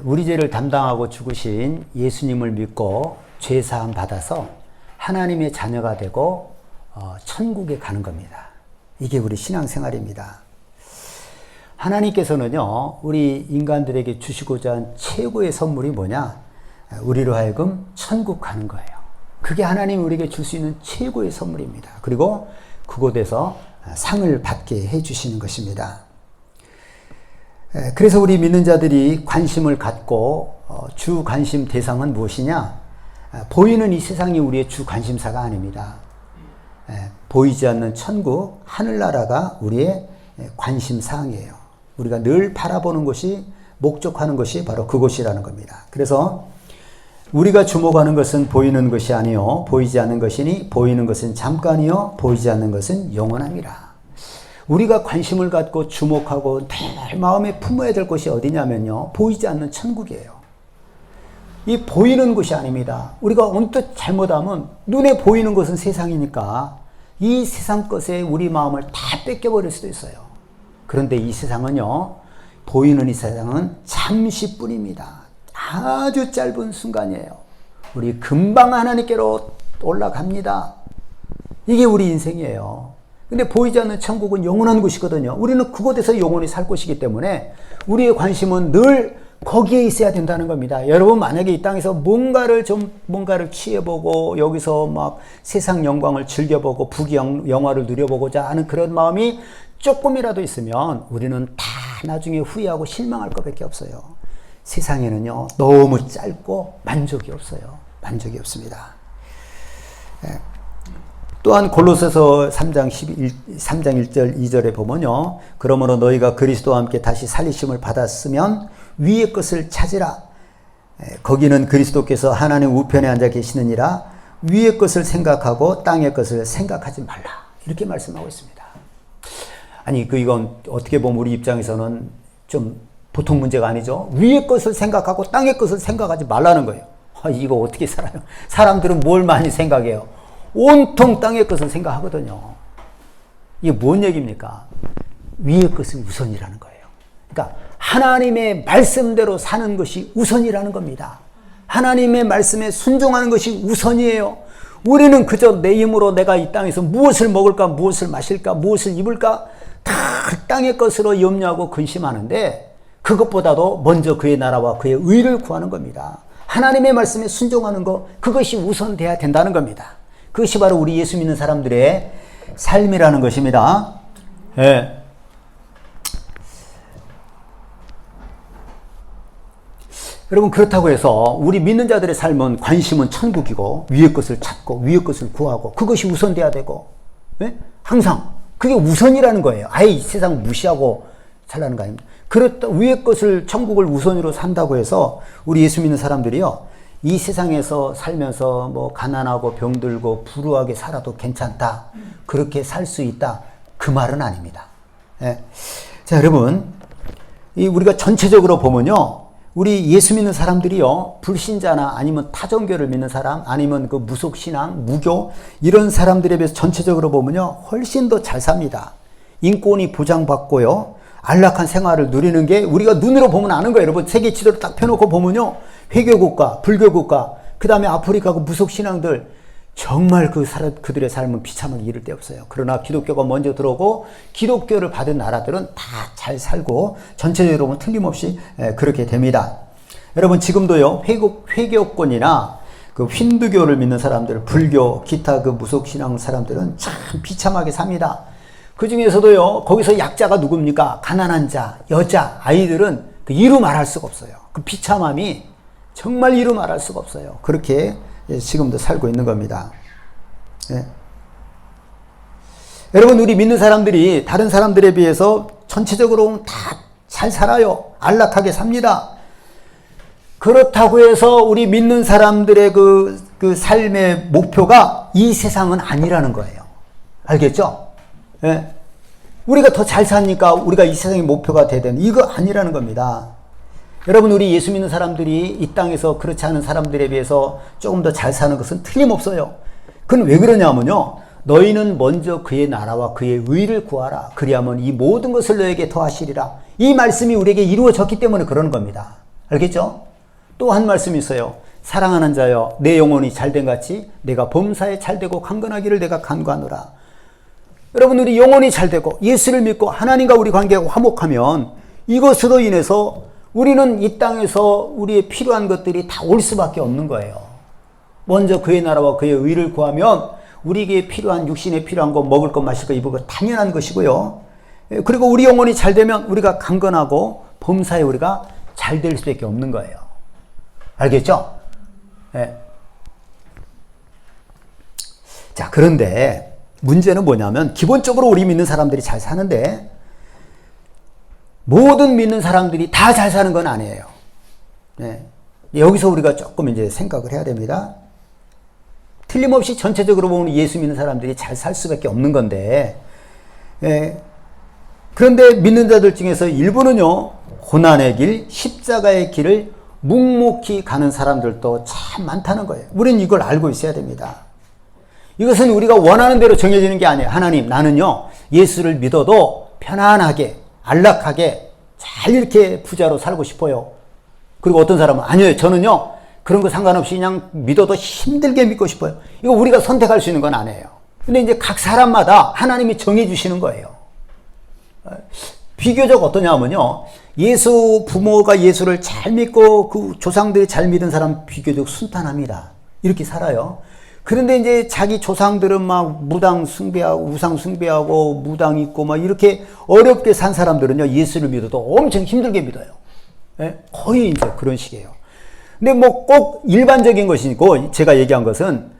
우리 죄를 담당하고 죽으신 예수님을 믿고 죄사함 받아서 하나님의 자녀가 되고 천국에 가는 겁니다. 이게 우리 신앙생활입니다. 하나님께서는요, 우리 인간들에게 주시고자 한 최고의 선물이 뭐냐? 우리로 하여금 천국 가는 거예요. 그게 하나님이 우리에게 줄 수 있는 최고의 선물입니다. 그리고 그곳에서 상을 받게 해주시는 것입니다. 그래서 우리 믿는 자들이 관심을 갖고 주 관심 대상은 무엇이냐? 보이는 이 세상이 우리의 주 관심사가 아닙니다. 보이지 않는 천국, 하늘나라가 우리의 관심사항이에요. 우리가 늘 바라보는 것이, 목적하는 것이 바로 그곳이라는 겁니다. 그래서 우리가 주목하는 것은 보이는 것이 아니요 보이지 않는 것이니 보이는 것은 잠깐이요 보이지 않는 것은 영원합니다. 우리가 관심을 갖고 주목하고 늘 마음에 품어야 될 것이 어디냐면요, 보이지 않는 천국이에요. 이 보이는 것이 아닙니다. 우리가 언뜻 잘못하면 눈에 보이는 것은 세상이니까 이 세상 것에 우리 마음을 다 뺏겨버릴 수도 있어요. 그런데 이 세상은요, 보이는 이 세상은 잠시뿐입니다. 아주 짧은 순간이에요. 우리 금방 하나님께로 올라갑니다. 이게 우리 인생이에요. 근데 보이지 않는 천국은 영원한 곳이거든요. 우리는 그곳에서 영원히 살 것이기 때문에 우리의 관심은 늘 거기에 있어야 된다는 겁니다. 여러분, 만약에 이 땅에서 뭔가를 취해보고 여기서 막 세상 영광을 즐겨보고 영화를 누려보고자 하는 그런 마음이 조금이라도 있으면 우리는 다 나중에 후회하고 실망할 것밖에 없어요. 세상에는요, 너무 짧고 만족이 없어요. 만족이 없습니다. 또한 골로새서 3장 1절 2절에 보면요, 그러므로 너희가 그리스도와 함께 다시 살리심을 받았으면 위의 것을 찾으라. 거기는 그리스도께서 하나님 우편에 앉아 계시느니라. 위의 것을 생각하고 땅의 것을 생각하지 말라. 이렇게 말씀하고 있습니다. 아니, 이건 어떻게 보면 우리 입장에서는 좀 보통 문제가 아니죠. 위의 것을 생각하고 땅의 것을 생각하지 말라는 거예요. 이거 어떻게 살아요? 사람들은 뭘 많이 생각해요? 온통 땅의 것을 생각하거든요. 이게 뭔 얘기입니까? 위의 것은 우선이라는 거예요. 그러니까 하나님의 말씀대로 사는 것이 우선이라는 겁니다. 하나님의 말씀에 순종하는 것이 우선이에요. 우리는 그저 내 힘으로 내가 이 땅에서 무엇을 먹을까, 무엇을 마실까, 무엇을 입을까 다 땅의 것으로 염려하고 근심하는데, 그것보다도 먼저 그의 나라와 그의 의를 구하는 겁니다. 하나님의 말씀에 순종하는 것, 그것이 우선돼야 된다는 겁니다. 그것이 바로 우리 예수 믿는 사람들의 삶이라는 것입니다. 예. 여러분, 그렇다고 해서 우리 믿는 자들의 삶은 관심은 천국이고 위의 것을 찾고 위의 것을 구하고 그것이 우선돼야 되고, 예? 항상 그게 우선이라는 거예요. 아예 이 세상 무시하고 살라는 거 아닙니다. 그렇다, 위의 것을, 천국을 우선으로 산다고 해서 우리 예수 믿는 사람들이요, 이 세상에서 살면서 뭐 가난하고 병들고 불우하게 살아도 괜찮다, 그렇게 살 수 있다, 그 말은 아닙니다. 예. 자, 여러분, 우리가 전체적으로 보면요, 우리 예수 믿는 사람들이요, 불신자나 아니면 타종교를 믿는 사람, 아니면 그 무속신앙, 무교, 이런 사람들에 비해서 전체적으로 보면요, 훨씬 더 잘 삽니다. 인권이 보장받고요, 안락한 생활을 누리는 게 우리가 눈으로 보면 아는 거예요. 여러분, 세계 지도를 딱 펴놓고 보면요, 회교국가, 불교국가, 그 다음에 아프리카 그 무속신앙들, 정말 그들의 삶은 비참하게 이를 데 없어요. 그러나 기독교가 먼저 들어오고 기독교를 받은 나라들은 다 잘 살고 전체적으로 보면 틀림없이 그렇게 됩니다. 여러분, 지금도요, 회교권이나 그 힌두교를 믿는 사람들, 불교, 기타 그 무속신앙 사람들은 참 비참하게 삽니다. 그 중에서도요, 거기서 약자가 누굽니까? 가난한 자, 여자, 아이들은 그 이루 말할 수가 없어요. 그 비참함이 정말 이루 말할 수가 없어요. 그렇게 지금도 살고 있는 겁니다. 예. 여러분, 우리 믿는 사람들이 다른 사람들에 비해서 전체적으로 다 잘 살아요. 안락하게 삽니다. 그렇다고 해서 우리 믿는 사람들의 그 삶의 목표가 이 세상은 아니라는 거예요. 알겠죠? 예. 우리가 더 잘 사니까 우리가 이 세상의 목표가 돼야 되는, 이거 아니라는 겁니다. 여러분, 우리 예수 믿는 사람들이 이 땅에서 그렇지 않은 사람들에 비해서 조금 더 잘 사는 것은 틀림없어요. 그건 왜 그러냐면요, 너희는 먼저 그의 나라와 그의 의를 구하라. 그리하면 이 모든 것을 너에게 더하시리라. 이 말씀이 우리에게 이루어졌기 때문에 그러는 겁니다. 알겠죠? 또 한 말씀이 있어요. 사랑하는 자여 내 영혼이 잘된 같이 내가 범사에 잘되고 강건하기를 내가 간구하노라. 여러분, 우리 영혼이 잘되고 예수를 믿고 하나님과 우리 관계가 화목하면 이것으로 인해서 우리는 이 땅에서 우리의 필요한 것들이 다 올 수밖에 없는 거예요. 먼저 그의 나라와 그의 의를 구하면 우리에게 필요한, 육신에 필요한 거, 먹을 것, 마실 것, 입을 것 당연한 것이고요. 그리고 우리 영혼이 잘 되면 우리가 강건하고 범사에 우리가 잘 될 수밖에 없는 거예요. 알겠죠? 네. 자, 그런데 문제는 뭐냐면 기본적으로 우리 믿는 사람들이 잘 사는데 모든 믿는 사람들이 다 잘 사는 건 아니에요. 네. 여기서 우리가 조금 이제 생각을 해야 됩니다. 틀림없이 전체적으로 보면 예수 믿는 사람들이 잘 살 수밖에 없는 건데, 예. 그런데 믿는 자들 중에서 일부는요, 고난의 길, 십자가의 길을 묵묵히 가는 사람들도 참 많다는 거예요. 우리는 이걸 알고 있어야 됩니다. 이것은 우리가 원하는 대로 정해지는 게 아니에요. 하나님, 나는요, 예수를 믿어도 편안하게, 안락하게, 잘 이렇게 부자로 살고 싶어요. 그리고 어떤 사람은, 아니에요, 저는요, 그런 거 상관없이 그냥 믿어도 힘들게 믿고 싶어요. 이거 우리가 선택할 수 있는 건 아니에요. 근데 이제 각 사람마다 하나님이 정해 주시는 거예요. 비교적 어떠냐면요, 부모가 예수를 잘 믿고 그 조상들이 잘 믿은 사람 비교적 순탄합니다. 이렇게 살아요. 그런데 이제 자기 조상들은 막 무당 숭배하고 우상 숭배하고 무당 있고 막 이렇게 어렵게 산 사람들은요, 예수를 믿어도 엄청 힘들게 믿어요. 예? 거의 이제 그런 식이에요. 근데 뭐 꼭 일반적인 것이고 제가 얘기한 것은,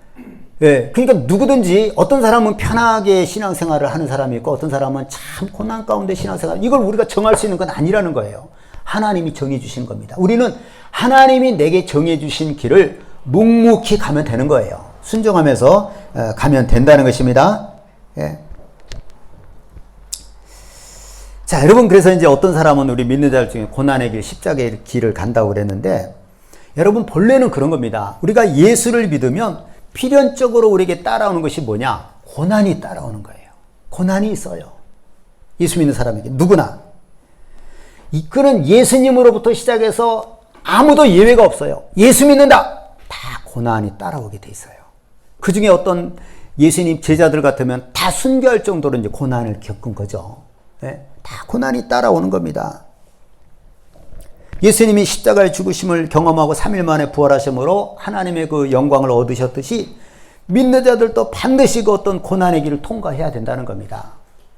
예, 그러니까 누구든지 어떤 사람은 편하게 신앙생활을 하는 사람이 있고 어떤 사람은 참 고난 가운데 신앙생활, 이걸 우리가 정할 수 있는 건 아니라는 거예요. 하나님이 정해 주신 겁니다. 우리는 하나님이 내게 정해 주신 길을 묵묵히 가면 되는 거예요. 순종하면서 가면 된다는 것입니다. 예. 자, 여러분, 그래서 이제 어떤 사람은 우리 믿는 자들 중에 고난의 길, 십자가의 길을 간다고 그랬는데, 여러분, 본래는 그런 겁니다. 우리가 예수를 믿으면 필연적으로 우리에게 따라오는 것이 뭐냐? 고난이 따라오는 거예요. 고난이 있어요. 예수 믿는 사람에게 누구나. 이끄는 예수님으로부터 시작해서 아무도 예외가 없어요. 예수 믿는다, 다 고난이 따라오게 돼 있어요. 그 중에 어떤 예수님 제자들 같으면 다 순교할 정도로 이제 고난을 겪은 거죠. 네? 다 고난이 따라오는 겁니다. 예수님이 십자가의 죽으심을 경험하고 3일 만에 부활하심으로 하나님의 그 영광을 얻으셨듯이 믿는 자들도 반드시 그 어떤 고난의 길을 통과해야 된다는 겁니다.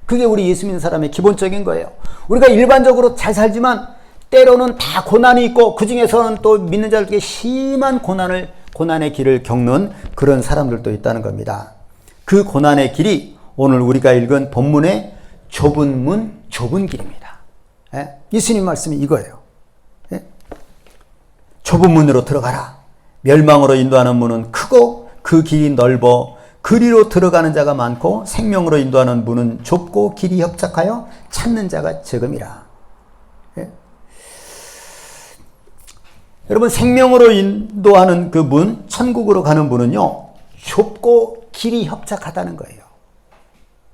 그게 우리 예수 믿는 사람의 기본적인 거예요. 우리가 일반적으로 잘 살지만 때로는 다 고난이 있고 그 중에서는 또 믿는 자들에게 심한 고난의 길을 겪는 그런 사람들도 있다는 겁니다. 그 고난의 길이 오늘 우리가 읽은 본문의 좁은 문, 좁은 길입니다. 예? 예수님 말씀이 이거예요. 예? 좁은 문으로 들어가라. 멸망으로 인도하는 문은 크고 그 길이 넓어 그리로 들어가는 자가 많고 생명으로 인도하는 문은 좁고 길이 협착하여 찾는 자가 적음이라. 예? 여러분, 생명으로 인도하는 그 문, 천국으로 가는 문은요, 좁고 길이 협착하다는 거예요.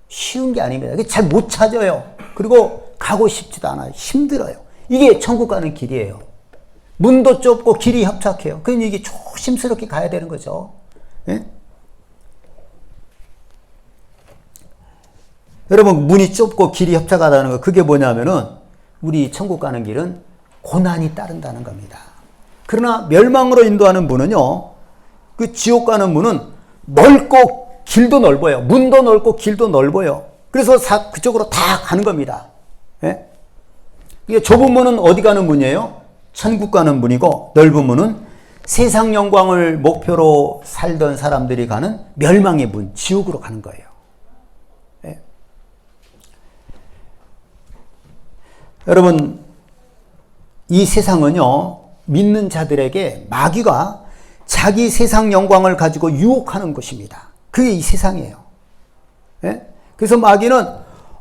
쉬운 게 아닙니다. 잘 못 찾아요. 그리고 가고 싶지도 않아요. 힘들어요. 이게 천국 가는 길이에요. 문도 좁고 길이 협착해요. 그러니 이게 조심스럽게 가야 되는 거죠. 예? 여러분, 문이 좁고 길이 협착하다는 거, 그게 뭐냐면은 우리 천국 가는 길은 고난이 따른다는 겁니다. 그러나 멸망으로 인도하는 문은요, 그 지옥 가는 문은 넓고 길도 넓어요. 문도 넓고 길도 넓어요. 그래서 그쪽으로 다 가는 겁니다. 예? 이게 좁은 문은 어디 가는 문이에요? 천국 가는 문이고, 넓은 문은 세상 영광을 목표로 살던 사람들이 가는 멸망의 문, 지옥으로 가는 거예요. 예? 여러분, 이 세상은요, 믿는 자들에게 마귀가 자기 세상 영광을 가지고 유혹하는 것입니다. 그게 이 세상이에요. 예? 그래서 마귀는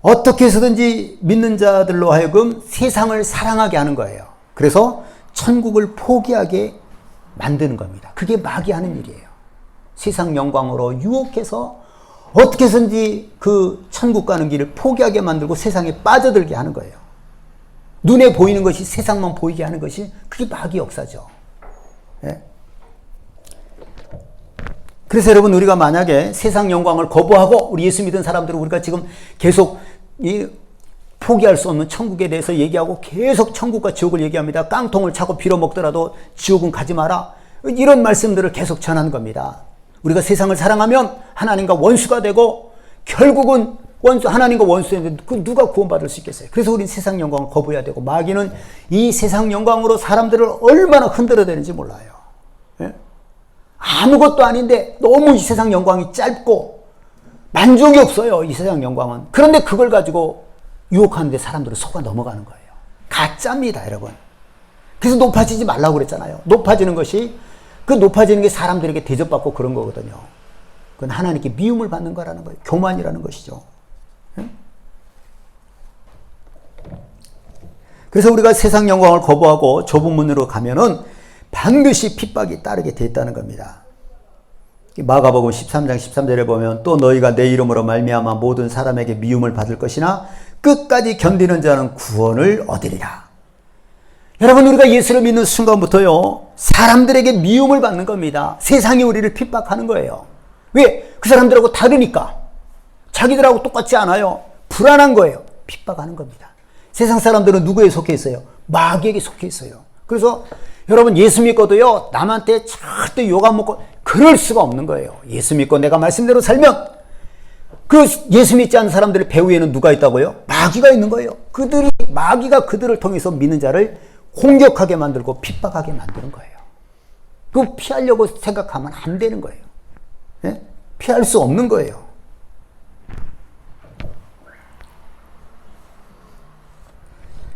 어떻게 해서든지 믿는 자들로 하여금 세상을 사랑하게 하는 거예요. 그래서 천국을 포기하게 만드는 겁니다. 그게 마귀 하는 일이에요. 세상 영광으로 유혹해서 어떻게 해서든지 그 천국 가는 길을 포기하게 만들고 세상에 빠져들게 하는 거예요. 눈에 보이는 것이 세상만 보이게 하는 것이 그게 마귀의 역사죠. 예? 그래서 여러분 우리가 만약에 세상 영광을 거부하고 우리 예수 믿은 사람들은 우리가 지금 계속 포기할 수 없는 천국에 대해서 얘기하고 계속 천국과 지옥을 얘기합니다. 깡통을 차고 빌어먹더라도 지옥은 가지 마라. 이런 말씀들을 계속 전하는 겁니다. 우리가 세상을 사랑하면 하나님과 원수가 되고 결국은 하나님과 원수인데 그 누가 구원받을 수 있겠어요? 그래서 우리는 세상 영광을 거부해야 되고 마귀는 이 세상 영광으로 사람들을 얼마나 흔들어대는지 몰라요. 예? 아무것도 아닌데 너무 이 세상 영광이 짧고 만족이 없어요. 이 세상 영광은. 그런데 그걸 가지고 유혹하는데 사람들은 속아 넘어가는 거예요. 가짜입니다, 여러분. 그래서 높아지지 말라고 그랬잖아요. 높아지는 것이 그 높아지는 게 사람들에게 대접받고 그런 거거든요. 그건 하나님께 미움을 받는 거라는 거예요. 교만이라는 것이죠. 그래서 우리가 세상 영광을 거부하고 좁은 문으로 가면은 반드시 핍박이 따르게 돼 있다는 겁니다. 마가복음 13장 13절에 보면 또 너희가 내 이름으로 말미암아 모든 사람에게 미움을 받을 것이나 끝까지 견디는 자는 구원을 얻으리라. 여러분 우리가 예수를 믿는 순간부터요 사람들에게 미움을 받는 겁니다. 세상이 우리를 핍박하는 거예요. 왜? 그 사람들하고 다르니까. 자기들하고 똑같지 않아요. 불안한 거예요. 핍박하는 겁니다. 세상 사람들은 누구에 속해 있어요? 마귀에게 속해 있어요. 그래서 여러분 예수 믿고도요 남한테 절대 욕 안 먹고 그럴 수가 없는 거예요. 예수 믿고 내가 말씀대로 살면 그 예수 믿지 않는 사람들의 배후에는 누가 있다고요? 마귀가 있는 거예요. 마귀가 그들을 통해서 믿는 자를 공격하게 만들고 핍박하게 만드는 거예요. 그거 피하려고 생각하면 안 되는 거예요. 예? 피할 수 없는 거예요.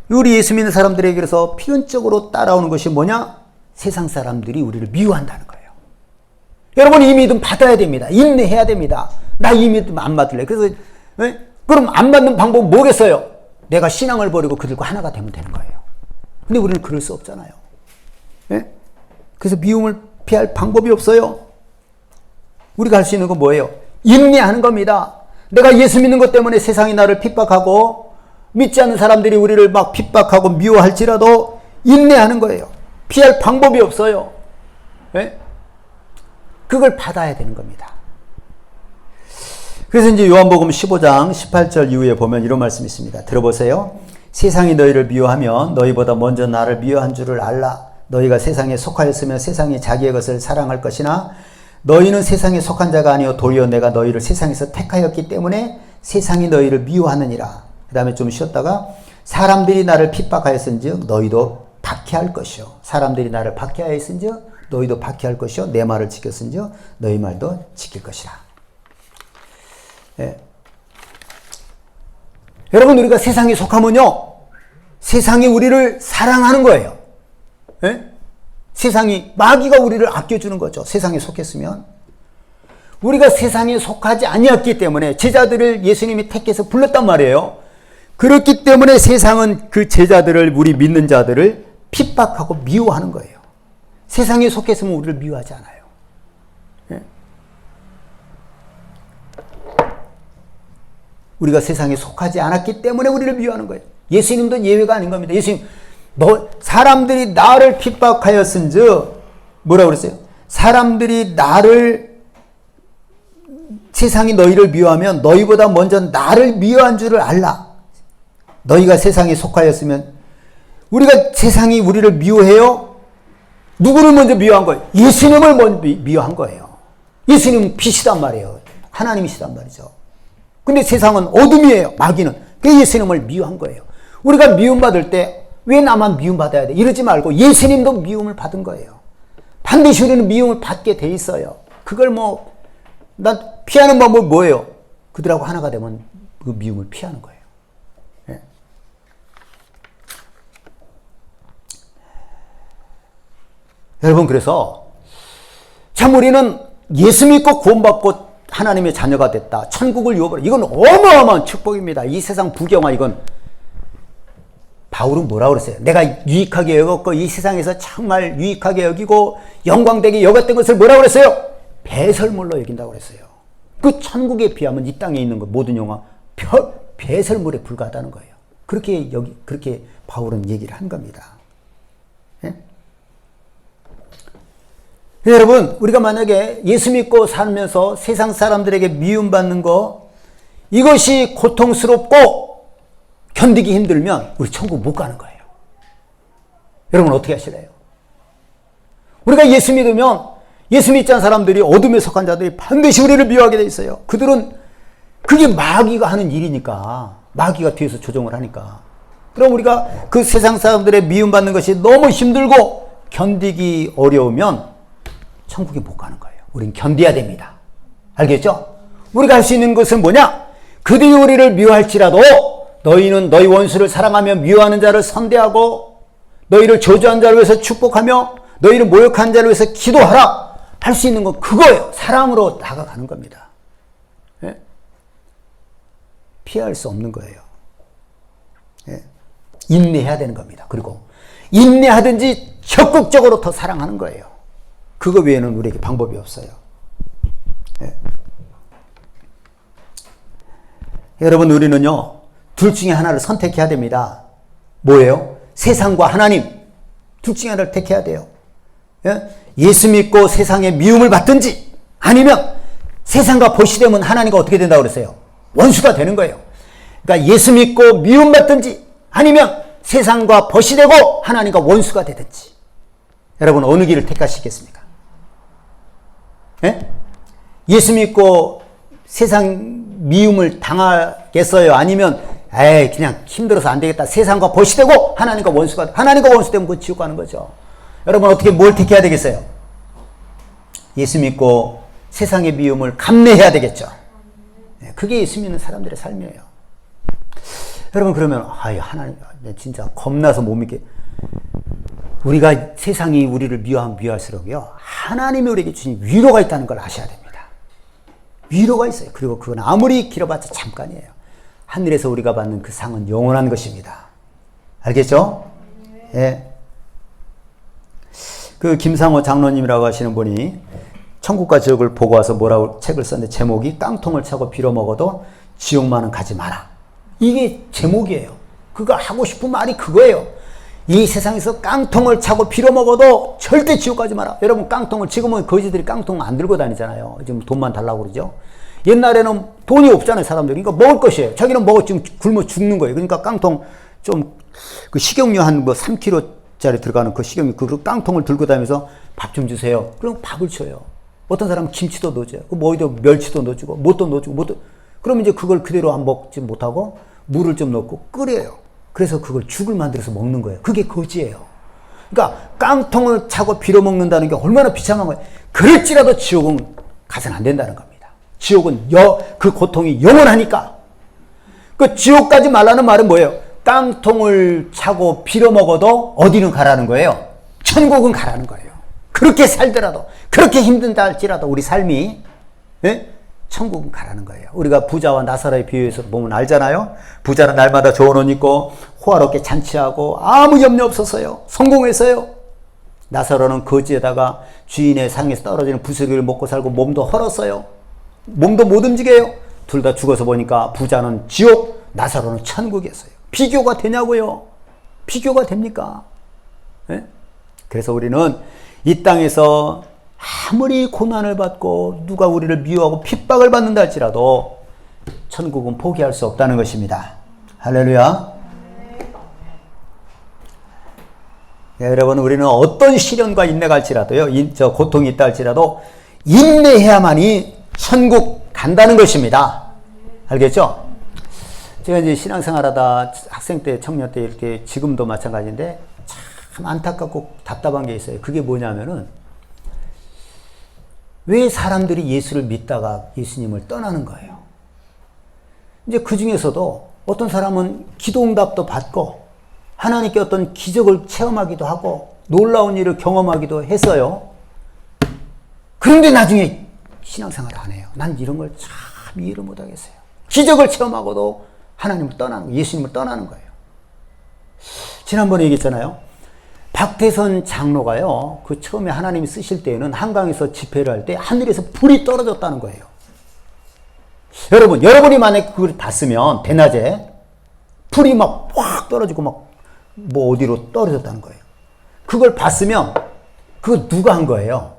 우리 예수 믿는 사람들에게서 필연적으로 따라오는 것이 뭐냐? 세상 사람들이 우리를 미워한다는 거예요. 여러분 이 믿음 받아야 됩니다. 인내해야 됩니다. 나 이 믿음 안 받을래. 그래서 그럼 안 받는 방법은 뭐겠어요? 내가 신앙을 버리고 그들과 하나가 되면 되는 거예요. 근데 우리는 그럴 수 없잖아요. 예? 그래서 미움을 피할 방법이 없어요. 우리가 할 수 있는 건 뭐예요? 인내하는 겁니다. 내가 예수 믿는 것 때문에 세상이 나를 핍박하고 믿지 않는 사람들이 우리를 막 핍박하고 미워할지라도 인내하는 거예요. 피할 방법이 없어요. 예? 그걸 받아야 되는 겁니다. 그래서 이제 요한복음 15장 18절 이후에 보면 이런 말씀이 있습니다. 들어보세요. 세상이 너희를 미워하면 너희보다 먼저 나를 미워한 줄을 알라. 너희가 세상에 속하였으면 세상이 자기의 것을 사랑할 것이나 너희는 세상에 속한 자가 아니요 도리어 내가 너희를 세상에서 택하였기 때문에 세상이 너희를 미워하느니라. 그 다음에 좀 쉬었다가 사람들이 나를 핍박하였은즉 너희도 박해할 것이요. 사람들이 나를 박해하였은즉 너희도 박해할 것이요. 내 말을 지켰은즉 너희 말도 지킬 것이라. 예. 여러분 우리가 세상에 속하면요 세상이 우리를 사랑하는 거예요. 예? 세상이 마귀가 우리를 아껴주는 거죠. 세상에 속했으면 우리가 세상에 속하지 아니었기 때문에 제자들을 예수님이 택해서 불렀단 말이에요. 그렇기 때문에 세상은 그 제자들을 우리 믿는 자들을 핍박하고 미워하는 거예요. 세상에 속했으면 우리를 미워하지 않아요. 예? 우리가 세상에 속하지 않았기 때문에 우리를 미워하는 거예요. 예수님도 예외가 아닌 겁니다. 예수님 사람들이 나를 핍박하였은즉 뭐라고 그랬어요? 사람들이 세상이 너희를 미워하면 너희보다 먼저 나를 미워한 줄을 알라. 너희가 세상에 속하였으면 우리가 세상이 우리를 미워해요? 누구를 먼저 미워한 거예요? 예수님을 먼저 미워한 거예요. 예수님은 빛이란 말이에요. 하나님이시란 말이죠. 근데 세상은 어둠이에요. 마귀는. 그 예수님을 미워한 거예요. 우리가 미움받을 때 왜 나만 미움받아야 돼? 이러지 말고 예수님도 미움을 받은 거예요. 반드시 우리는 미움을 받게 돼 있어요. 그걸 난 피하는 방법은 뭐예요? 그들하고 하나가 되면 그 미움을 피하는 거예요. 예. 여러분 그래서 참 우리는 예수 믿고 구원받고 하나님의 자녀가 됐다. 천국을 이루어버려. 이건 어마어마한 축복입니다. 이 세상 부경화 이건 바울은 뭐라고 그랬어요? 내가 유익하게 여겼고 이 세상에서 정말 유익하게 여기고 영광되게 여겼던 것을 뭐라고 그랬어요? 배설물로 여긴다고 그랬어요. 그 천국에 비하면 이 땅에 있는 것 모든 영화 배설물에 불과하다는 거예요. 그렇게 바울은 얘기를 한 겁니다. 예? 여러분, 우리가 만약에 예수 믿고 살면서 세상 사람들에게 미움받는 거, 이것이 고통스럽고 견디기 힘들면 우리 천국 못 가는 거예요. 여러분 어떻게 하실래요? 우리가 예수 믿으면 예수 믿지 않은 사람들이, 어둠에 속한 자들이 반드시 우리를 미워하게 돼 있어요. 그들은 그게 마귀가 하는 일이니까, 마귀가 뒤에서 조종을 하니까. 그럼 우리가 그 세상 사람들의 미움받는 것이 너무 힘들고 견디기 어려우면 천국에 못 가는 거예요. 우린 견뎌야 됩니다. 알겠죠? 우리가 할 수 있는 것은 뭐냐? 그들이 우리를 미워할지라도 너희는 너희 원수를 사랑하며 미워하는 자를 선대하고 너희를 저주한 자를 위해서 축복하며 너희를 모욕한 자를 위해서 기도하라. 할 수 있는 건 그거예요. 사랑으로 다가가는 겁니다. 예? 피할 수 없는 거예요. 예? 인내해야 되는 겁니다. 그리고 인내하든지 적극적으로 더 사랑하는 거예요. 그거 외에는 우리에게 방법이 없어요. 예. 여러분, 우리는요, 둘 중에 하나를 선택해야 됩니다. 뭐예요? 세상과 하나님. 둘 중에 하나를 택해야 돼요. 예? 예수 믿고 세상의 미움을 받든지, 아니면 세상과 보시되면 하나님과 어떻게 된다고 그랬어요? 원수가 되는 거예요. 그러니까 예수 믿고 미움받든지, 아니면 세상과 보시되고 하나님과 원수가 되든지. 여러분, 어느 길을 택하시겠습니까? 예? 예수 믿고 세상 미움을 당하겠어요? 아니면 그냥 힘들어서 안 되겠다, 세상과 보시되고 하나님과 원수가, 하나님과 원수 되면 그 지옥 가는 거죠. 여러분, 어떻게 뭘 택해야 되겠어요? 예수 믿고 세상의 미움을 감내해야 되겠죠. 그게 예수 믿는 사람들의 삶이에요. 여러분, 그러면 하나님 진짜 겁나서 못 믿게, 우리가 세상이 우리를 미워하면 미워할수록요, 하나님이 우리에게 주신 위로가 있다는 걸 아셔야 됩니다. 위로가 있어요. 그리고 그건 아무리 길어봤자 잠깐이에요. 하늘에서 우리가 받는 그 상은 영원한 것입니다. 알겠죠? 예. 그 김상호 장로님이라고 하시는 분이 천국과 지옥을 보고 와서 뭐라고 책을 썼는데, 제목이 깡통을 차고 빌어먹어도 지옥만은 가지 마라. 이게 제목이에요. 그가 하고 싶은 말이 그거예요. 이 세상에서 깡통을 차고 빌어먹어도 절대 지옥 가지 마라. 여러분, 깡통을, 지금은 거지들이 깡통 안 들고 다니잖아요. 지금 돈만 달라고 그러죠. 옛날에는 돈이 없잖아요, 사람들이. 그러니까 먹을 것이에요. 자기는 지금 굶어 죽는 거예요. 그러니까 깡통, 그 식용유 한 3kg짜리 들어가는 그 식용유, 그 깡통을 들고 다니면서 밥 좀 주세요. 그럼 밥을 줘요. 어떤 사람은 김치도 넣어줘요. 어디도 멸치도 넣어주고, 뭣도 넣어주고, 그러면 이제 그걸 그대로 안 먹지 못하고, 물을 좀 넣고 끓여요. 그래서 그걸 죽을 만들어서 먹는 거예요. 그게 거지예요. 그러니까 깡통을 차고 빌어먹는다는 게 얼마나 비참한 거예요. 그럴지라도 지옥은 가서는 안 된다는 겁니다. 지옥은 그 고통이 영원하니까. 그 지옥 가지 말라는 말은 뭐예요? 깡통을 차고 빌어먹어도 어디는 가라는 거예요? 천국은 가라는 거예요. 그렇게 살더라도, 그렇게 힘든다 할지라도 우리 삶이, 예? 천국은 가라는 거예요. 우리가 부자와 나사로의 비유에서 보면 알잖아요. 부자는 날마다 좋은 옷 입고 호화롭게 잔치하고 아무 염려 없었어요. 성공했어요. 나사로는 거지에다가 주인의 상에서 떨어지는 부스러기를 먹고 살고 몸도 헐었어요. 몸도 못 움직여요. 둘 다 죽어서 보니까 부자는 지옥, 나사로는 천국이었어요. 비교가 되냐고요? 비교가 됩니까? 네? 그래서 우리는 이 땅에서 아무리 고난을 받고 누가 우리를 미워하고 핍박을 받는다 할지라도 천국은 포기할 수 없다는 것입니다. 할렐루야. 네, 여러분, 우리는 어떤 시련과 인내가 할지라도요, 고통이 있다 할지라도 인내해야만이 천국 간다는 것입니다. 알겠죠? 제가 이제 신앙생활하다 학생 때, 청년 때 이렇게, 지금도 마찬가지인데 참 안타깝고 답답한 게 있어요. 그게 뭐냐면은, 왜 사람들이 예수를 믿다가 예수님을 떠나는 거예요? 이제 그 중에서도 어떤 사람은 기도응답도 받고 하나님께 어떤 기적을 체험하기도 하고 놀라운 일을 경험하기도 했어요. 그런데 나중에 신앙생활을 안 해요. 난 이런 걸 참 이해를 못 하겠어요. 기적을 체험하고도 하나님을 떠나는 거예요. 예수님을 떠나는 거예요. 지난번에 얘기했잖아요. 박태선 장로가요, 그 처음에 하나님이 쓰실 때에는 한강에서 집회를 할 때 하늘에서 불이 떨어졌다는 거예요. 여러분이 만약에 그걸 봤으면, 대낮에 불이 막 확 떨어지고 막 뭐 어디로 떨어졌다는 거예요. 그걸 봤으면 그거 누가 한 거예요?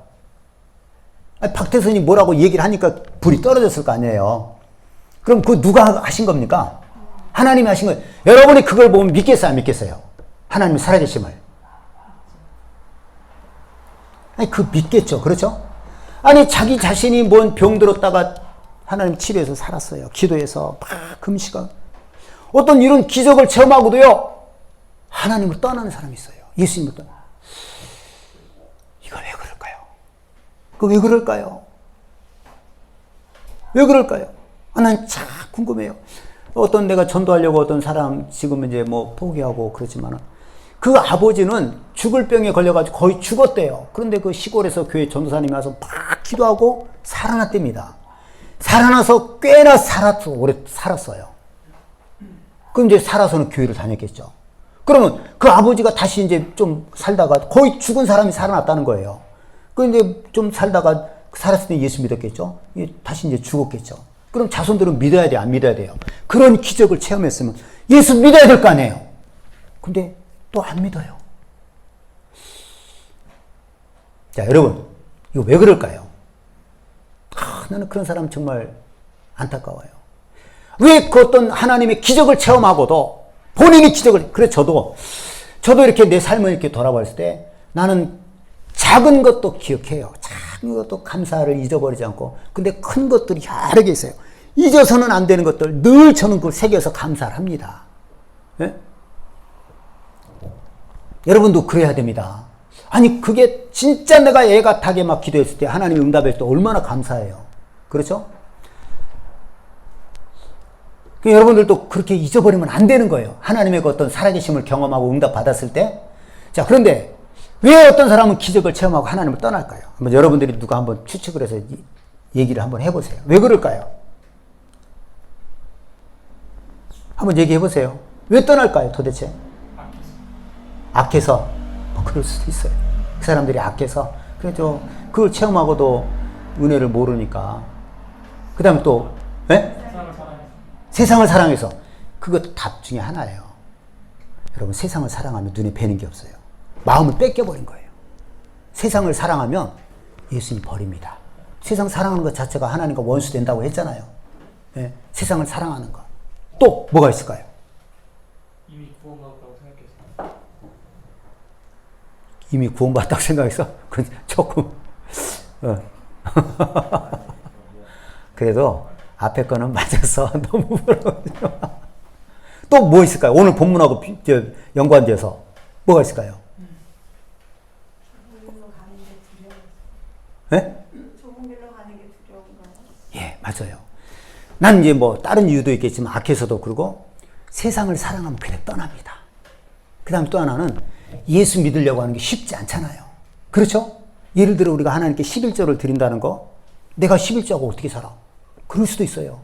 아니, 박태선이 뭐라고 얘기를 하니까 불이 떨어졌을 거 아니에요. 그럼 그거 누가 하신 겁니까? 하나님이 하신 거예요. 여러분이 그걸 보면 믿겠어요, 안 믿겠어요? 하나님이 살아계심을. 아니, 그 믿겠죠. 그렇죠? 아니, 자기 자신이 뭔 병 들었다가 하나님 치료해서 살았어요. 기도해서 막 금시간. 어떤 이런 기적을 체험하고도요, 하나님을 떠나는 사람이 있어요. 예수님을 떠나. 이거 왜 그럴까요? 그거 왜 그럴까요? 왜 그럴까요? 아, 난 참 궁금해요. 어떤 내가 전도하려고 어떤 사람 지금 이제 뭐 포기하고 그러지만은 그 아버지는 죽을 병에 걸려가지고 거의 죽었대요. 그런데 그 시골에서 교회 전도사님이 와서 막 기도하고 살아났답니다. 살아나서 꽤나 오래 살았어요. 그럼 이제 살아서는 교회를 다녔겠죠. 그러면 그 아버지가 다시 이제 좀 살다가 거의 죽은 사람이 살아났다는 거예요. 그 이제 좀 살다가 살았을 때 예수 믿었겠죠. 다시 이제 죽었겠죠. 그럼 자손들은 믿어야 돼요, 안 믿어야 돼요? 그런 기적을 체험했으면 예수 믿어야 될 거 아니에요. 근데 또 안 믿어요. 자, 여러분, 이거 왜 그럴까요? 나는 그런 사람 정말 안타까워요. 왜 그 어떤 하나님의 기적을 체험하고도 본인이 기적을, 그래, 저도 이렇게 내 삶을 이렇게 돌아봤을 때 나는 작은 것도 기억해요. 작은 것도 감사를 잊어버리지 않고. 근데 큰 것들이 여러 개 있어요. 잊어서는 안 되는 것들 늘 저는 그걸 새겨서 감사를 합니다. 네? 여러분도 그래야 됩니다. 아니, 그게 진짜 내가 애가 타게 막 기도했을 때 하나님이 응답했을 때 얼마나 감사해요. 그렇죠? 여러분들도 그렇게 잊어버리면 안 되는 거예요. 하나님의 그 어떤 살아계심을 경험하고 응답 받았을 때. 자, 그런데 왜 어떤 사람은 기적을 체험하고 하나님을 떠날까요? 한번 여러분들이 누가 한번 추측을 해서 얘기를 한번 해보세요. 왜 그럴까요? 한번 얘기해 보세요. 왜 떠날까요, 도대체? 악해서. 그럴 수도 있어요. 그 사람들이 악해서. 그래서 그걸 체험하고도 은혜를 모르니까. 그 다음에 또, 네? 세상을 사랑해서. 그거 답 중에 하나예요. 여러분, 세상을 사랑하면 눈에 뵈는 게 없어요. 마음을 뺏겨버린 거예요. 세상을 사랑하면 예수님 버립니다. 세상 사랑하는 것 자체가 하나님과 원수 된다고 했잖아요. 네? 세상을 사랑하는 것. 또 뭐가 있을까요? 이미 구원받았다고 생각했어요. 이미 구원받았다고 생각해서? 조금 그래도 앞에 거는 맞아서 너무 부러워요. 또 뭐 있을까요? 오늘 본문하고 연관돼서 뭐가 있을까요? 네? 좁은 길로 가는 게 두려운가요? 예, 맞아요. 난 이제 뭐 다른 이유도 있겠지만 악해서도 그러고 세상을 사랑하면 그냥 떠납니다. 그 다음 또 하나는 예수 믿으려고 하는 게 쉽지 않잖아요. 그렇죠? 예를 들어 우리가 하나님께 11조를 드린다는 거, 내가 11조하고 어떻게 살아? 그럴 수도 있어요.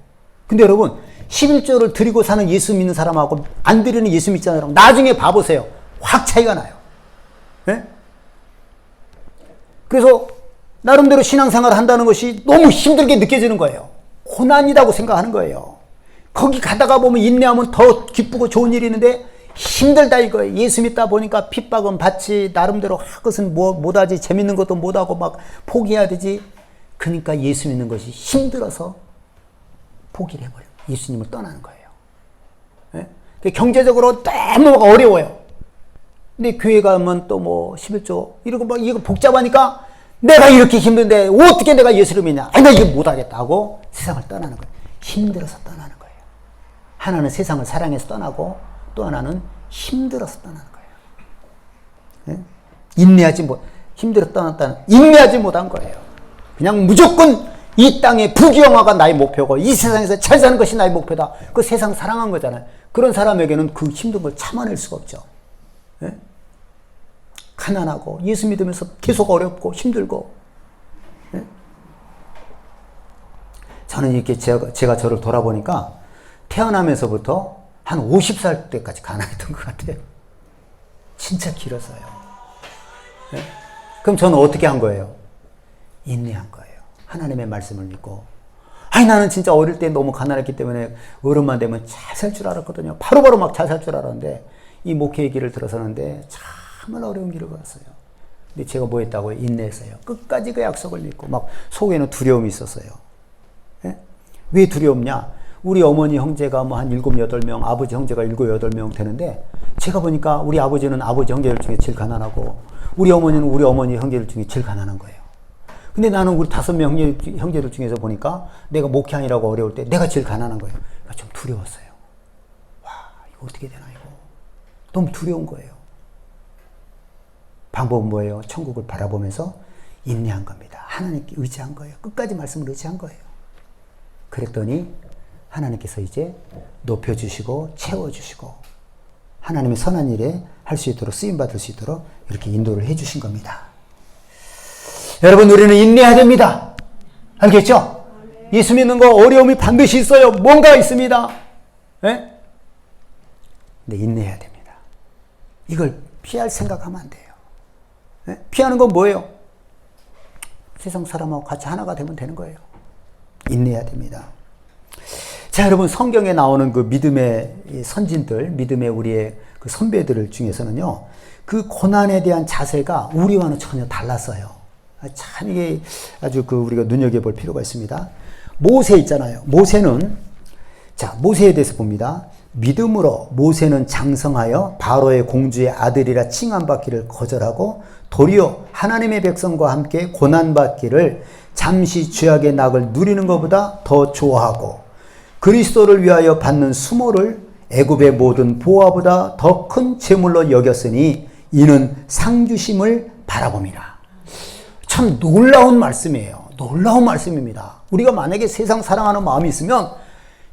근데 여러분, 11조를 드리고 사는 예수 믿는 사람하고 안 드리는 예수 믿지 않는 사람, 나중에 봐보세요. 확 차이가 나요. 네? 그래서 나름대로 신앙생활을 한다는 것이 너무 힘들게 느껴지는 거예요. 고난이라고 생각하는 거예요. 거기 가다가 보면 인내하면 더 기쁘고 좋은 일이 있는데 힘들다 이거예요. 예수 믿다 보니까 핍박은 받지, 나름대로 그것은 못하지, 재밌는 것도 못하고 막 포기해야 되지. 그러니까 예수 믿는 것이 힘들어서 포기를 해버려요. 예수님을 떠나는 거예요. 네? 경제적으로 너무 어려워요. 근데 교회 가면 또 뭐 11조 이러고 막 이거 복잡하니까 내가 이렇게 힘든데 어떻게 내가 예수를 믿냐? 아니, 나 이거 못하겠다고 세상을 떠나는 거예요. 힘들어서 떠나는 거예요. 하나는 세상을 사랑해서 떠나고 또 하나는 힘들어서 떠나는 거예요. 네? 힘들어서 떠났다는, 인내하지 못한 거예요. 그냥 무조건 이 땅의 부귀영화가 나의 목표고 이 세상에서 잘 사는 것이 나의 목표다. 그 세상 사랑한 거잖아요. 그런 사람에게는 그 힘든 걸 참아낼 수가 없죠. 네? 가난하고 예수 믿으면서 계속 어렵고 힘들고. 네? 저는 이렇게 제가 저를 돌아보니까 태어나면서부터 한 50살 때까지 가난했던 것 같아요. 진짜 길어서요. 네? 그럼 저는 어떻게 한 거예요? 인내한 거예요. 하나님의 말씀을 믿고. 아니, 나는 진짜 어릴 때 너무 가난했기 때문에 어른만 되면 잘 살 줄 알았거든요. 바로바로 막 잘 살 줄 알았는데 이 목회의 길을 들어서는데 정말 어려운 길을 걸었어요. 근데 제가 뭐 했다고요? 인내했어요. 끝까지 그 약속을 믿고 막 속에는 두려움이 있었어요. 예? 왜 두려움냐? 우리 어머니 형제가 뭐 한 7, 8명, 아버지 형제가 7, 8명 되는데 제가 보니까 우리 아버지는 아버지 형제들 중에 제일 가난하고 우리 어머니는 우리 어머니 형제들 중에 제일 가난한 거예요. 근데 나는 우리 5명 형제들 중에서 보니까 내가 목회하느라고 어려울 때 내가 제일 가난한 거예요. 그러니까 좀 두려웠어요. 와, 이거 어떻게 되나 이거. 너무 두려운 거예요. 방법은 뭐예요? 천국을 바라보면서 인내한 겁니다. 하나님께 의지한 거예요. 끝까지 말씀을 의지한 거예요. 그랬더니 하나님께서 이제 높여주시고 채워주시고 하나님의 선한 일에 할 수 있도록 쓰임받을 수 있도록 이렇게 인도를 해주신 겁니다. 여러분, 우리는 인내해야 됩니다. 알겠죠? 예수 믿는 거 어려움이 반드시 있어요. 뭔가 있습니다. 네? 근데 인내해야 됩니다. 이걸 피할 생각하면 안 돼요. 네? 피하는 건 뭐예요? 세상 사람하고 같이 하나가 되면 되는 거예요. 인내해야 됩니다. 자, 여러분, 성경에 나오는 그 믿음의 선진들, 믿음의 우리의 그 선배들 중에서는요, 그 고난에 대한 자세가 우리와는 전혀 달랐어요. 참 이게 아주 그 우리가 눈여겨볼 필요가 있습니다. 모세 있잖아요. 모세는, 자, 모세에 대해서 봅니다. 믿음으로 모세는 장성하여 바로의 공주의 아들이라 칭함받기를 거절하고 도리어 하나님의 백성과 함께 고난받기를 잠시 죄악의 낙을 누리는 것보다 더 좋아하고 그리스도를 위하여 받는 수모를 애굽의 모든 보화보다 더 큰 재물로 여겼으니 이는 상주심을 바라봅니다. 참 놀라운 말씀이에요. 놀라운 말씀입니다. 우리가 만약에 세상 사랑하는 마음이 있으면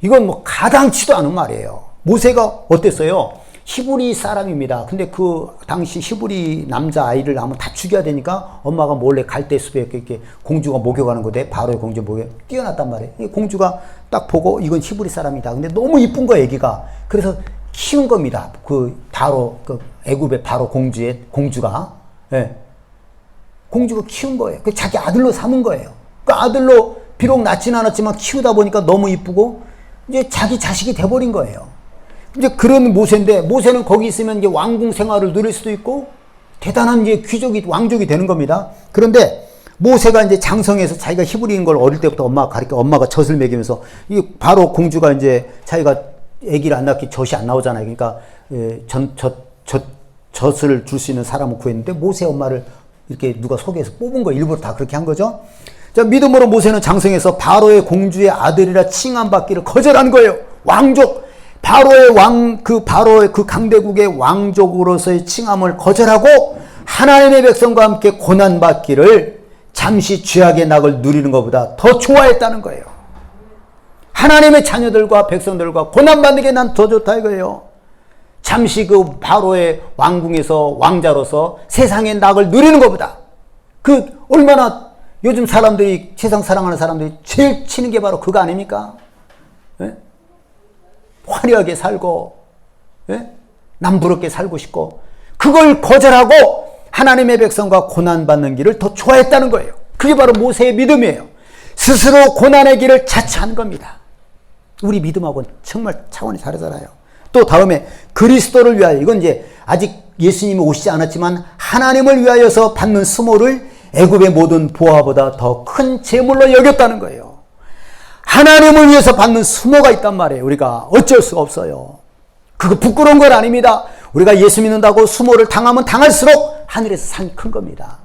이건 뭐 가당치도 않은 말이에요. 모세가 어땠어요? 히브리 사람입니다. 근데 그 당시 히브리 남자 아이를 하면 다 죽여야 되니까 엄마가 몰래 갈대숲에 이렇게 공주가 목욕하는 거대. 바로의 공주 목욕 뛰어났단 말이에요. 이 공주가 딱 보고 이건 히브리 사람이다. 근데 너무 이쁜 거야, 애기가. 그래서 키운 겁니다. 그 바로 그 애굽의 바로 공주가 예. 공주가 키운 거예요. 그 자기 아들로 삼은 거예요. 그 아들로 비록 낳지는 않았지만 키우다 보니까 너무 이쁘고 이제 자기 자식이 돼버린 거예요. 이제 그런 모세인데 모세는 거기 있으면 이제 왕궁 생활을 누릴 수도 있고 대단한 이제 귀족이 왕족이 되는 겁니다. 그런데 모세가 이제 장성해서 자기가 히브리인 걸 어릴 때부터 엄마가 가르쳐 엄마가 젖을 먹이면서 이 바로 공주가 이제 자기가 아기를 안 낳기 젖이 안 나오잖아요. 그러니까 젖을 줄 수 있는 사람을 구했는데 모세 엄마를 이렇게 누가 소개해서 뽑은 거 일부러 다 그렇게 한 거죠. 자, 믿음으로 모세는 장성해서 바로의 공주의 아들이라 칭함받기를 거절한 거예요. 왕족 바로의 그 강대국의 왕족으로서의 칭함을 거절하고 하나님의 백성과 함께 고난받기를 잠시 죄악의 낙을 누리는 것보다 더 좋아했다는 거예요. 하나님의 자녀들과 백성들과 고난받는 게 난 더 좋다 이거예요. 잠시 그 바로의 왕궁에서 왕자로서 세상의 낙을 누리는 것보다 그 얼마나 요즘 사람들이 세상 사랑하는 사람들이 제일 치는 게 바로 그거 아닙니까? 예? 화려하게 살고 예? 남부럽게 살고 싶고 그걸 거절하고 하나님의 백성과 고난받는 길을 더 좋아했다는 거예요. 그게 바로 모세의 믿음이에요. 스스로 고난의 길을 자처한 겁니다. 우리 믿음하고는 정말 차원이 다르잖아요. 또 다음에 그리스도를 위하여 이건 이제 아직 예수님이 오시지 않았지만 하나님을 위하여서 받는 수모를 애굽의 모든 보화보다 더 큰 재물로 여겼다는 거예요. 하나님을 위해서 받는 수모가 있단 말이에요. 우리가 어쩔 수가 없어요. 그거 부끄러운 건 아닙니다. 우리가 예수 믿는다고 수모를 당하면 당할수록 하늘에서 상이 큰 겁니다.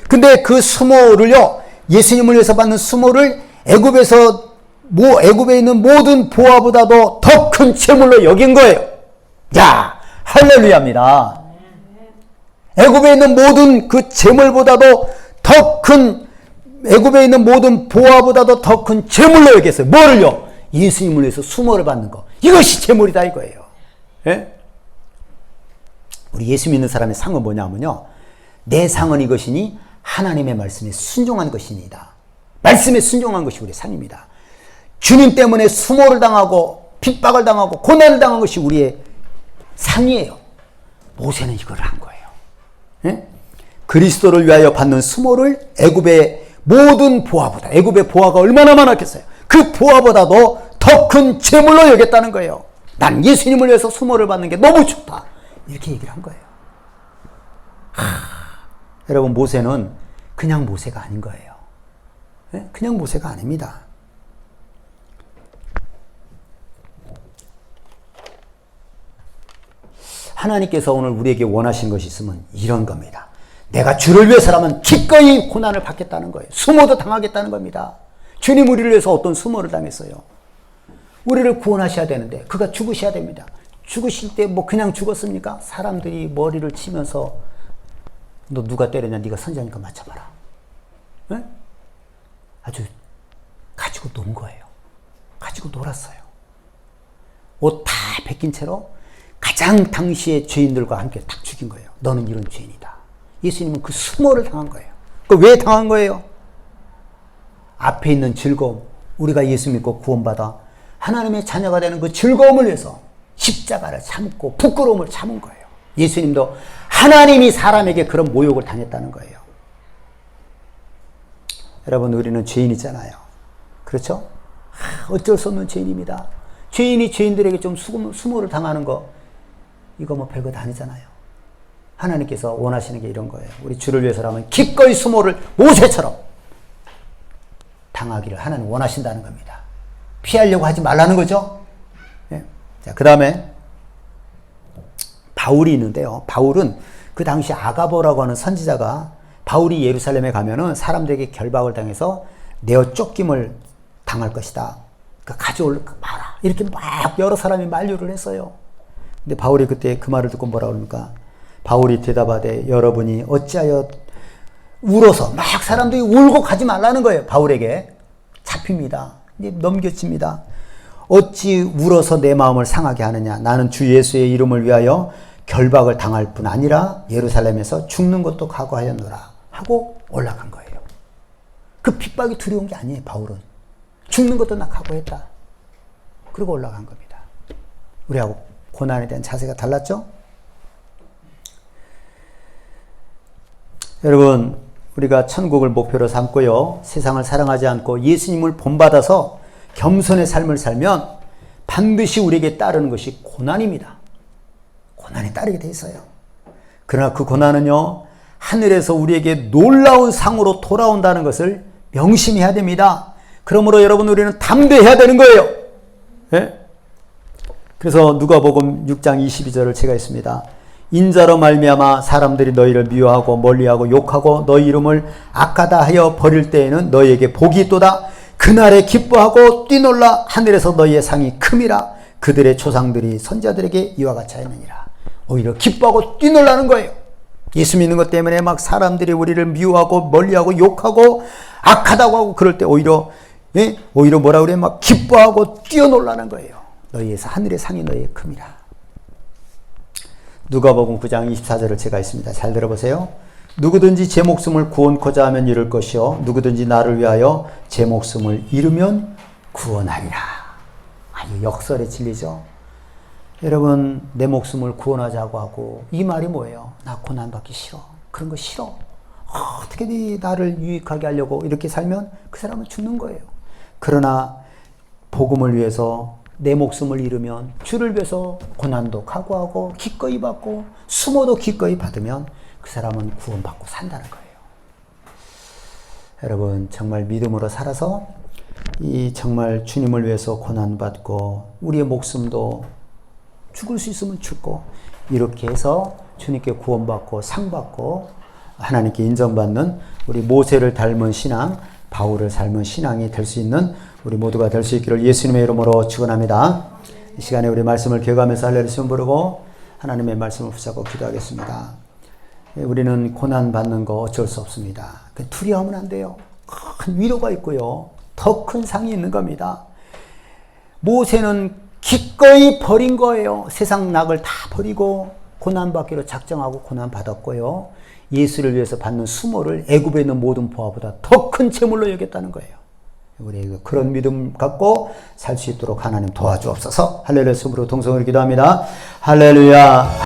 근데 그 수모를요, 예수님을 위해서 받는 수모를 애굽에 있는 모든 보화보다도 더 큰 재물로 여긴 거예요. 자, 할렐루야입니다. 애굽에 있는 모든 그 재물보다도 더 큰 애굽에 있는 모든 보화보다도 더 큰 재물로 여겼어요. 뭐를요? 예수님을 위해서 수모를 받는 거. 이것이 재물이다 이거예요. 예? 우리 예수 믿는 사람의 상은 뭐냐면요. 내 상은 이것이니 하나님의 말씀에 순종한 것이니다. 말씀에 순종한 것이 우리의 상입니다. 주님 때문에 수모를 당하고 핍박을 당하고 고난을 당한 것이 우리의 상이에요. 모세는 이걸 한 거예요. 예? 그리스도를 위하여 받는 수모를 애굽의 모든 보화보다 애굽의 보화가 얼마나 많았겠어요. 그 보화보다도 더 큰 재물로 여겼다는 거예요. 난 예수님을 위해서 수모를 받는 게 너무 좋다. 이렇게 얘기를 한 거예요. 여러분, 모세는 그냥 모세가 아닌 거예요. 네? 그냥 모세가 아닙니다. 하나님께서 오늘 우리에게 원하신 것이 있으면 이런 겁니다. 내가 주를 위해서라면 기꺼이 고난을 받겠다는 거예요. 수모도 당하겠다는 겁니다. 주님 우리를 위해서 어떤 수모를 당했어요. 우리를 구원하셔야 되는데 그가 죽으셔야 됩니다. 죽으실 때 뭐 그냥 죽었습니까? 사람들이 머리를 치면서 너 누가 때렸냐? 네가 선지자니까 맞춰봐라. 네? 아주 가지고 논 거예요. 가지고 놀았어요. 옷 다 벗긴 채로 가장 당시의 죄인들과 함께 딱 죽인 거예요. 너는 이런 죄인이다. 예수님은 그 수모를 당한 거예요. 그 왜 당한 거예요? 앞에 있는 즐거움, 우리가 예수 믿고 구원받아 하나님의 자녀가 되는 그 즐거움을 위해서 십자가를 참고 부끄러움을 참은 거예요. 예수님도 하나님이 사람에게 그런 모욕을 당했다는 거예요. 여러분, 우리는 죄인이잖아요. 그렇죠? 어쩔 수 없는 죄인입니다. 죄인이 죄인들에게 좀 수모를 당하는 거, 이거 뭐 별거 다 아니잖아요. 하나님께서 원하시는 게 이런 거예요. 우리 주를 위해서라면 기꺼이 수모를 모세처럼 당하기를 하나님 원하신다는 겁니다. 피하려고 하지 말라는 거죠. 네. 자, 그 다음에 바울이 있는데요. 바울은 그 당시 아가보라고 하는 선지자가 바울이 예루살렘에 가면은 사람들에게 결박을 당해서 내어 쫓김을 당할 것이다. 그러니까 가져올 마라. 이렇게 막 여러 사람이 만류를 했어요. 근데 바울이 그때 그 말을 듣고 뭐라 그럽니까? 바울이 대답하되 여러분이 어찌하여 울어서 막 사람들이 울고 가지 말라는 거예요. 바울에게 잡힙니다. 이제 넘겨집니다. 어찌 울어서 내 마음을 상하게 하느냐? 나는 주 예수의 이름을 위하여 결박을 당할 뿐 아니라 예루살렘에서 죽는 것도 각오하였노라 하고 올라간 거예요. 그 핍박이 두려운 게 아니에요. 바울은 죽는 것도 나 각오했다. 그리고 올라간 겁니다. 우리하고 고난에 대한 자세가 달랐죠? 여러분, 우리가 천국을 목표로 삼고요, 세상을 사랑하지 않고 예수님을 본받아서 겸손의 삶을 살면 반드시 우리에게 따르는 것이 고난입니다. 고난이 따르게 돼 있어요. 그러나 그 고난은요, 하늘에서 우리에게 놀라운 상으로 돌아온다는 것을 명심해야 됩니다. 그러므로 여러분, 우리는 담대해야 되는 거예요. 예? 그래서 누가복음 6장 22절을 제가 했습니다. 인자로 말미암아 사람들이 너희를 미워하고 멀리하고 욕하고 너희 이름을 악하다 하여 버릴 때에는 너희에게 복이 있도다. 그날에 기뻐하고 뛰놀라. 하늘에서 너희의 상이 큼이라. 그들의 조상들이 선자들에게 이와 같이 하였느니라. 오히려 기뻐하고 뛰놀라는 거예요. 예수 믿는 것 때문에 막 사람들이 우리를 미워하고 멀리하고 욕하고 악하다고 하고 그럴 때 오히려 뭐라 그래? 막 기뻐하고 뛰어놀라는 거예요. 너희에서 하늘의 상이 너희의 큼이라. 누가복음 9장 24절을 제가 했습니다. 잘 들어보세요. 누구든지 제 목숨을 구원코자 하면 잃을 것이요 누구든지 나를 위하여 제 목숨을 잃으면 구원하리라. 아주 역설의 진리죠. 여러분, 내 목숨을 구원하자고 하고 이 말이 뭐예요? 나 고난받기 싫어. 그런 거 싫어. 어떻게든 나를 유익하게 하려고 이렇게 살면 그 사람은 죽는 거예요. 그러나 복음을 위해서 내 목숨을 잃으면 주를 위해서 고난도 각오하고 기꺼이 받고 수모도 기꺼이 받으면 그 사람은 구원받고 산다는 거예요. 여러분, 정말 믿음으로 살아서 이 정말 주님을 위해서 고난받고 우리의 목숨도 죽을 수 있으면 죽고 이렇게 해서 주님께 구원받고 상받고 하나님께 인정받는 우리 모세를 닮은 신앙, 바울을 닮은 신앙이 될 수 있는 우리 모두가 될 수 있기를 예수님의 이름으로 축원합니다. 이 시간에 우리 말씀을 기억하면서 할렐루야 시험 부르고 하나님의 말씀을 붙잡고 기도하겠습니다. 우리는 고난받는 거 어쩔 수 없습니다. 두려워하면 안 돼요. 큰 위로가 있고요. 더 큰 상이 있는 겁니다. 모세는 기꺼이 버린 거예요. 세상 낙을 다 버리고 고난받기로 작정하고 고난받았고요. 예수를 위해서 받는 수모를 애굽에 있는 모든 보화보다 더 큰 재물로 여겼다는 거예요. 우리 그런 믿음 갖고 살 수 있도록 하나님 도와주옵소서. 할렐루야. 숨으로 동성으로 기도합니다. 할렐루야.